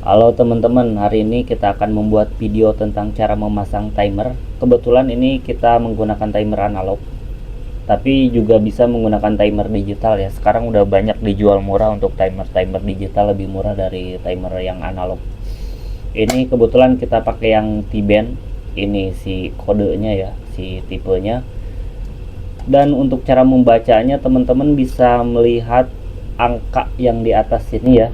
Halo teman-teman, hari ini kita akan membuat video tentang cara memasang timer. Kebetulan ini kita menggunakan timer analog, tapi juga bisa menggunakan timer digital ya. Sekarang udah banyak dijual murah untuk timer digital, lebih murah dari timer yang analog. Ini kebetulan kita pakai yang T-band, ini si kodenya ya, si tipenya. Dan untuk cara membacanya, teman-teman bisa melihat angka yang di atas sini ya,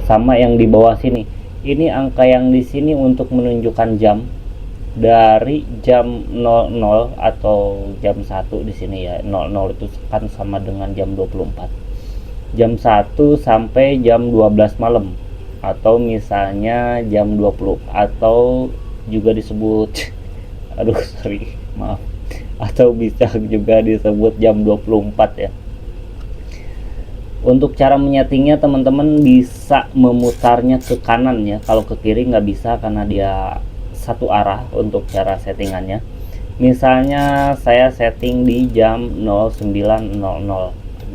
sama yang di bawah sini. Ini angka yang di sini untuk menunjukkan jam, dari jam 00 atau jam 1 di sini ya. 00 itu kan sama dengan jam 24. Jam 1 sampai jam 12 malam, atau misalnya jam 20, atau juga disebut aduh sorry, maaf, atau bisa juga disebut jam 24 ya. Untuk cara menyetingnya, teman-teman bisa memutarnya ke kanan ya. Kalau ke kiri nggak bisa karena dia satu arah untuk cara settingannya. Misalnya saya setting di jam 09.00.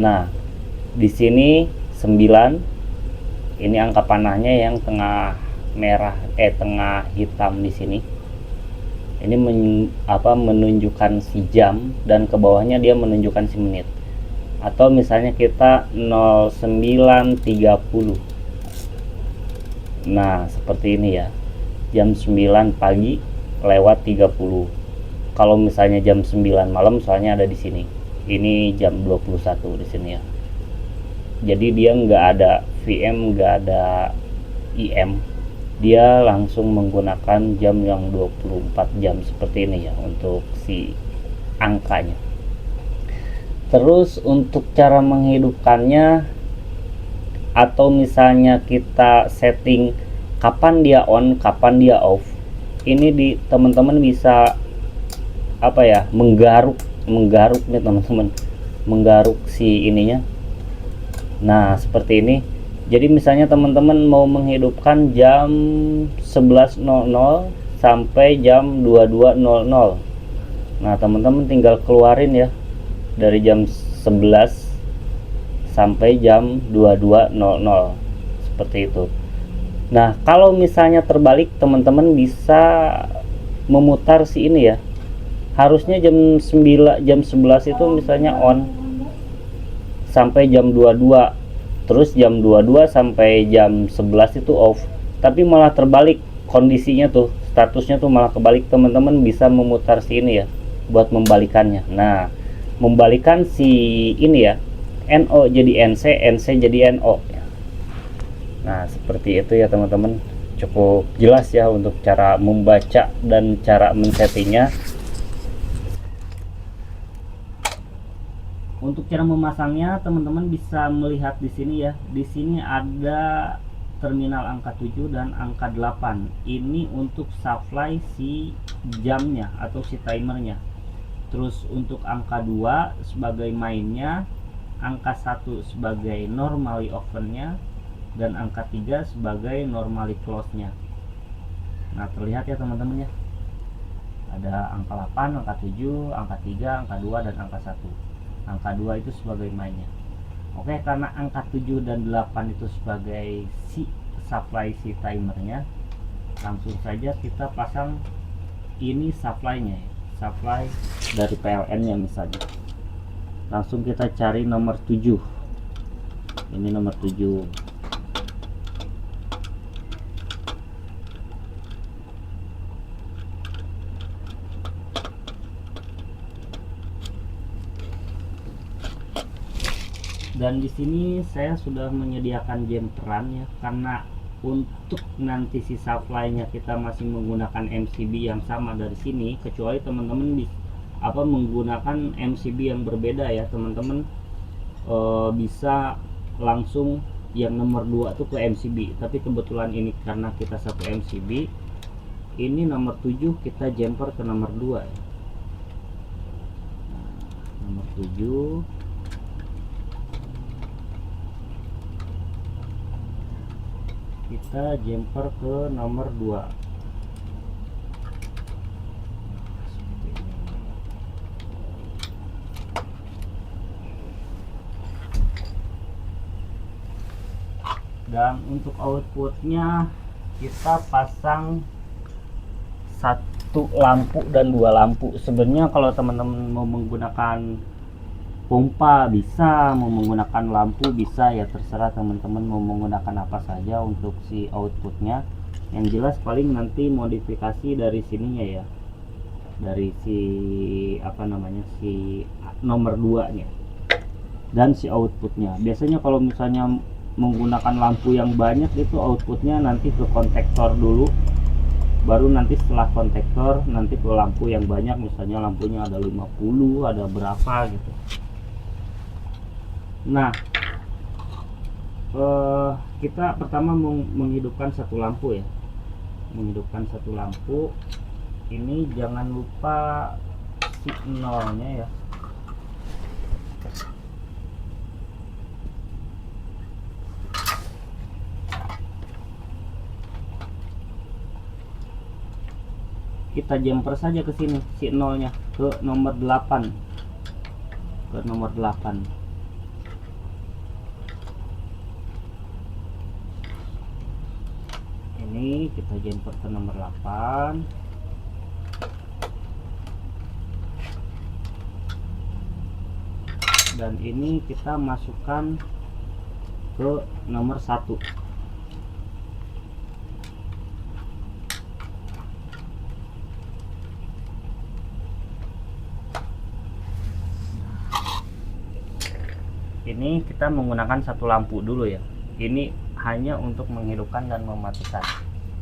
Nah, di sini 9, ini angka panahnya yang tengah merah, tengah hitam di sini. Ini menunjukkan si jam, dan ke bawahnya dia menunjukkan si menit. Atau misalnya kita 09.30. Nah, seperti ini ya. Jam 9 pagi lewat 30. Kalau misalnya jam 9 malam, soalnya ada di sini. Ini jam 21 di sini ya. Jadi dia nggak ada VM, nggak ada IM. Dia langsung menggunakan jam yang 24 jam seperti ini ya untuk si angkanya. Terus untuk cara menghidupkannya, atau misalnya kita setting kapan dia on, kapan dia off, ini di teman-teman bisa menggaruk nih teman-teman, menggaruk si ininya. Nah, seperti ini. Jadi misalnya teman-teman mau menghidupkan jam 11.00 sampai jam 22.00. Nah, teman-teman tinggal keluarin ya, dari jam 11 sampai jam 22.00 seperti itu. Nah, kalau misalnya terbalik, teman-teman bisa memutar si ini ya. Harusnya jam 9, jam 11 itu misalnya on sampai jam 22, terus jam 22 sampai jam 11 itu off. Tapi malah terbalik kondisinya tuh, statusnya tuh malah kebalik. Teman-teman bisa memutar si ini ya buat membalikannya. Nah, membalikan si ini ya, NO jadi NC, NC jadi NO. Nah, seperti itu ya teman-teman. Cukup jelas ya untuk cara membaca dan cara men-settingnya. Untuk cara memasangnya, teman-teman bisa melihat di sini ya. Di sini ada terminal angka 7 dan angka 8. Ini untuk supply si jamnya atau si timernya. Terus untuk angka 2 sebagai mainnya, angka 1 sebagai normally opennya, dan angka 3 sebagai normally close-nya. Nah, terlihat ya teman-teman ya. Ada angka 8, angka 7, angka 3, angka 2, dan angka 1. Angka 2 itu sebagai mainnya. Oke, karena angka 7 dan 8 itu sebagai si supply si timernya, langsung saja kita pasang ini supply-nya ya. Supply dari PLN-nya misalnya. Langsung kita cari nomor 7. Ini nomor 7. Dan di sini saya sudah menyediakan jumperan ya, karena untuk nanti si supply-nya kita masih menggunakan MCB yang sama dari sini, kecuali teman-teman menggunakan MCB yang berbeda ya teman-teman. Bisa langsung yang nomor 2 tuh ke MCB, tapi kebetulan ini karena kita satu MCB, ini nomor 7 kita jumper ke nomor 2 ya. Nah, nomor 7 kita jumper ke nomor 2. Dan untuk outputnya kita pasang satu lampu dan dua lampu. Sebenarnya kalau teman-teman mau menggunakan pompa bisa, mau menggunakan lampu bisa, ya terserah teman-teman mau menggunakan apa saja untuk si outputnya. Yang jelas paling nanti modifikasi dari sininya ya, dari si apa namanya, si nomor 2 nya dan si outputnya. Biasanya kalau misalnya menggunakan lampu yang banyak itu outputnya nanti ke kontaktor dulu, baru nanti setelah kontaktor nanti ke lampu yang banyak, misalnya lampunya ada 50, ada berapa gitu. Nah, kita pertama menghidupkan satu lampu ya, menghidupkan satu lampu. Ini jangan lupa signalnya ya. Kita jumper saja ke sini signalnya ke nomor 8, ke nomor 8. Ini kita jumper ke nomor 8. Dan ini kita masukkan ke nomor 1. Ini kita menggunakan satu lampu dulu ya. Ini hanya untuk menghidupkan dan mematikan.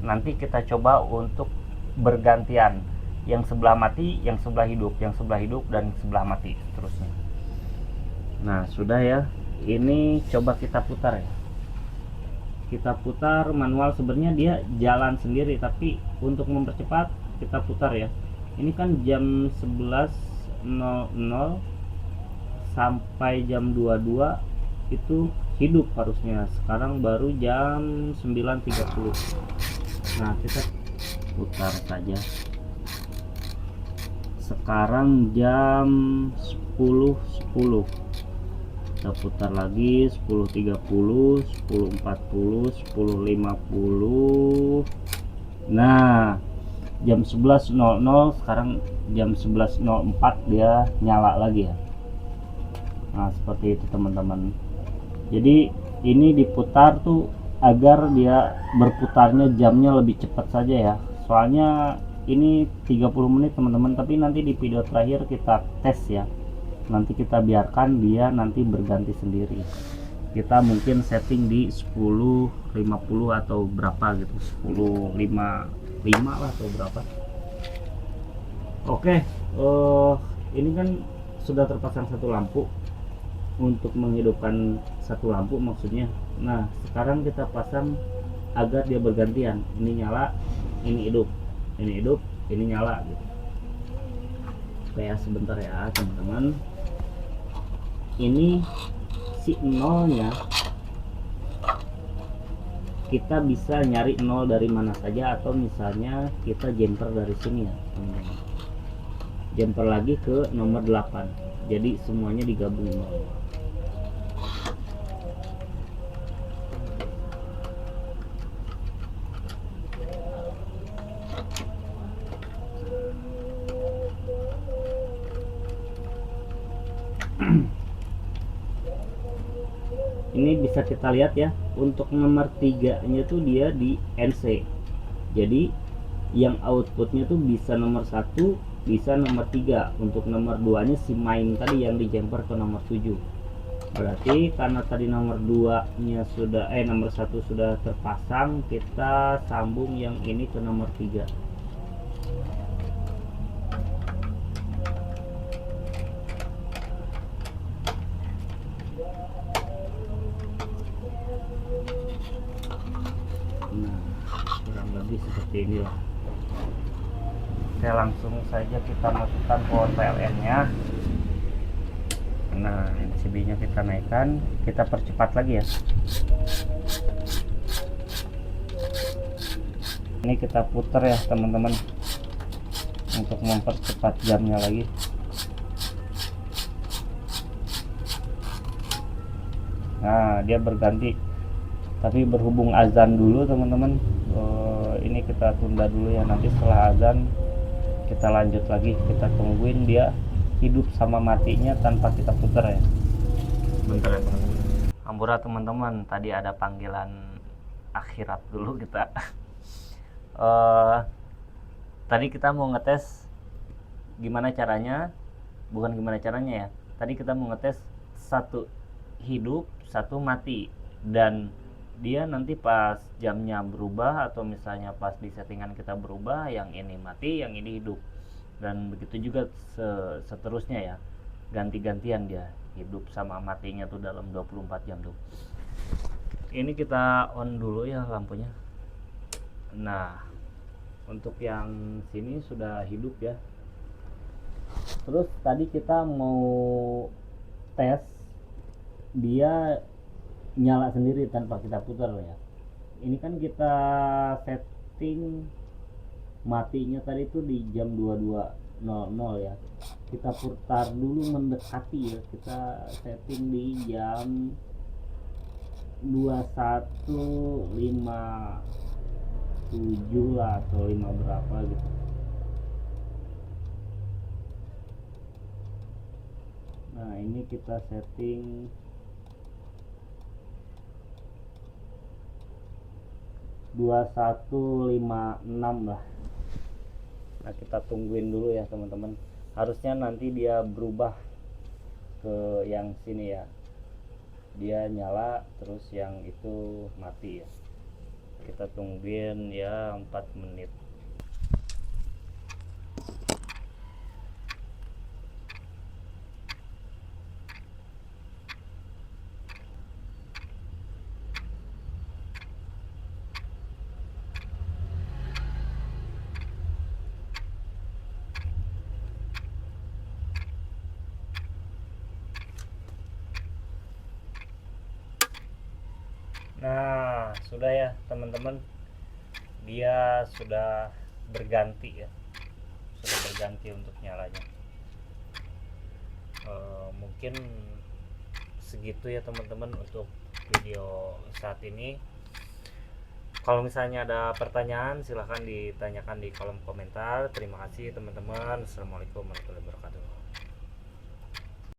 Nanti kita coba untuk bergantian, yang sebelah mati, yang sebelah hidup, yang sebelah hidup, dan sebelah mati seterusnya. Nah sudah ya, ini coba kita putar ya. Kita putar manual, sebenarnya dia jalan sendiri, tapi untuk mempercepat kita putar ya. Ini kan jam 11.00 sampai jam 22 itu hidup harusnya. Sekarang baru jam 9.30. Nah kita putar saja. Sekarang jam 10.10. Kita putar lagi 10.30, 10.40, 10.50. Nah jam 11.00 sekarang jam 11.04 dia nyala lagi ya. Nah seperti itu teman-teman. Jadi ini diputar tuh agar dia berputarnya jamnya lebih cepat saja ya. Soalnya ini 30 menit teman-teman, tapi nanti di video terakhir kita tes ya. Nanti kita biarkan dia nanti berganti sendiri. Kita mungkin setting di 10.50 atau berapa gitu, 10.55 lah atau berapa. Oke, ini kan sudah terpasang satu lampu untuk menghidupkan satu lampu maksudnya. Nah sekarang kita pasang agar dia bergantian, ini nyala, ini hidup, ini hidup, ini nyala gitu. Kayak sebentar ya teman-teman. Ini signalnya kita bisa nyari 0 dari mana saja, atau misalnya kita jumper dari sini ya teman-teman. Jumper lagi ke nomor 8, jadi semuanya digabung 0. Ini bisa kita lihat ya, untuk nomor 3 nya tuh dia di NC, jadi yang outputnya tuh bisa nomor 1, bisa nomor 3. Untuk nomor 2 nya si main tadi yang di jumper ke nomor 7. Berarti karena tadi nomor 2 nya sudah nomor 1 sudah terpasang, kita sambung yang ini ke nomor 3. Nah kurang lebih seperti inilah. Oke, langsung saja kita masukkan pohon PLN nya. Nah MCB nya kita naikkan, kita percepat lagi ya. Ini kita putar ya teman-teman untuk mempercepat jamnya lagi. Nah dia berganti, tapi berhubung azan dulu teman-teman, ini kita tunda dulu ya, nanti setelah azan kita lanjut lagi, kita tungguin dia hidup sama matinya tanpa kita putar ya. Bentar ya teman-teman. Hampura teman-teman, tadi ada panggilan akhirat dulu kita. Tadi kita mau ngetes gimana caranya, bukan gimana caranya ya. Tadi kita mau ngetes satu hidup, satu mati, dan dia nanti pas jamnya berubah atau misalnya pas di settingan kita berubah, yang ini mati, yang ini hidup, dan begitu juga seterusnya ya, ganti-gantian dia hidup sama matinya tuh dalam 24 jam tuh. Ini kita on dulu ya lampunya. Nah, untuk yang sini sudah hidup ya. Terus tadi kita mau tes dia nyala sendiri tanpa kita putar ya. Ini kan kita setting matinya tadi itu di jam 22.00 ya. Kita putar dulu mendekati ya. Kita setting di jam 21.57 lah atau 5 berapa gitu. Nah, ini kita setting 21.56 lah. Nah, kita tungguin dulu ya teman-teman. Harusnya nanti dia berubah ke yang sini ya. Dia nyala terus yang itu mati ya. Kita tungguin ya 4 menit. Nah, sudah ya teman-teman, dia sudah berganti ya, sudah berganti untuk nyalanya. Mungkin segitu ya teman-teman untuk video saat ini. Kalau misalnya ada pertanyaan silahkan ditanyakan di kolom komentar. Terima kasih teman-teman. Assalamualaikum warahmatullahi wabarakatuh.